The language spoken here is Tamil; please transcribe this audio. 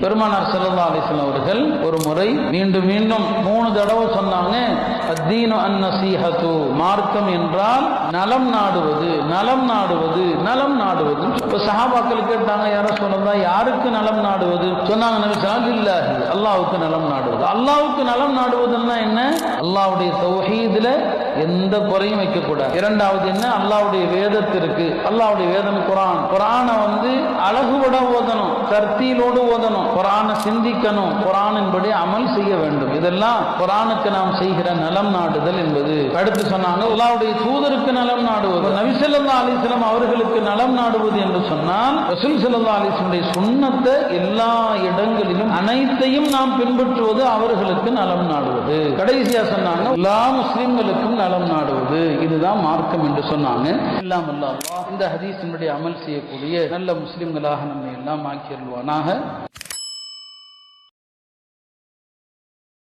பெருமானார் ஸல்லல்லாஹு அலைஹி வஸல்லம் அவர்கள் ஒரு முறை மீண்டும் மீண்டும் 3 தடவை சொன்னாங்க, அத்தீனு அன்-நஸீஹத்து, மார்க்கம் என்றால் நலம் நாடுவது, நலம் நாடுவது, நலம் நாடுவது. இப்ப சஹாபாக்கள் கேட்டாங்க, யா ரசூலல்லாஹ், யாருக்கு நலம் நாடுவது? சொன்னாங்க நபி ஸல்லல்லாஹு அலைஹி வஸல்லம், அல்லாஹ்வுக்கு நலம் நாடுவது. அல்லாஹ்வுக்கு நலம் நாடுவதுன்னா என்ன? அல்லாஹ்வுடைய தௌஹீதுல எந்த குறையும் வைக்க கூடாது. இரண்டாவது என்ன? அல்லாஹ்வுடைய வேதத்திற்கு, அல்லாஹ்வுடைய வேதம் குர்ஆன், குர்ஆனை அழகுபட ஓதணும், தர்த்தீலோடு ஓதணும், குர்ஆனை சிந்திக்கணும், குர்ஆனின்படி அமல் செய்ய வேண்டும். இதெல்லாம் குர்ஆனுக்கு நாம் செய்கிற நலம் நாடுதல் என்பது. அடுத்து சொன்னாங்க, அல்லாஹ்வுடைய தூதருக்கு நலம் நாடுவது. நபி ஸல்லல்லாஹு அலைஹி வஸல்லம் அவர்களுக்கு நலம் நாடுவது என்று சொன்னால் ரசூல் ஸல்லல்லாஹு அலைஹி வஸல்லம் சுன்னத்தை எல்லா இடங்களிலும் அனைத்தையும் நாம் பின்பற்றுவது அவர்களுக்கு நலம் நாடுவது. கடைசியா சொன்னாங்க, எல்லா முஸ்லிம்களுக்கும் நலம் நாடுவது. இதுதான் மார்க்கம் என்று சொன்னாங்க. எல்லாம் அல்லாஹ் இந்த ஹதீஸின்படி அமல் செய்யக்கூடிய நல்ல முஸ்லிம்களாக நம்மை எல்லாம் ஆக்கியருள்வானாக.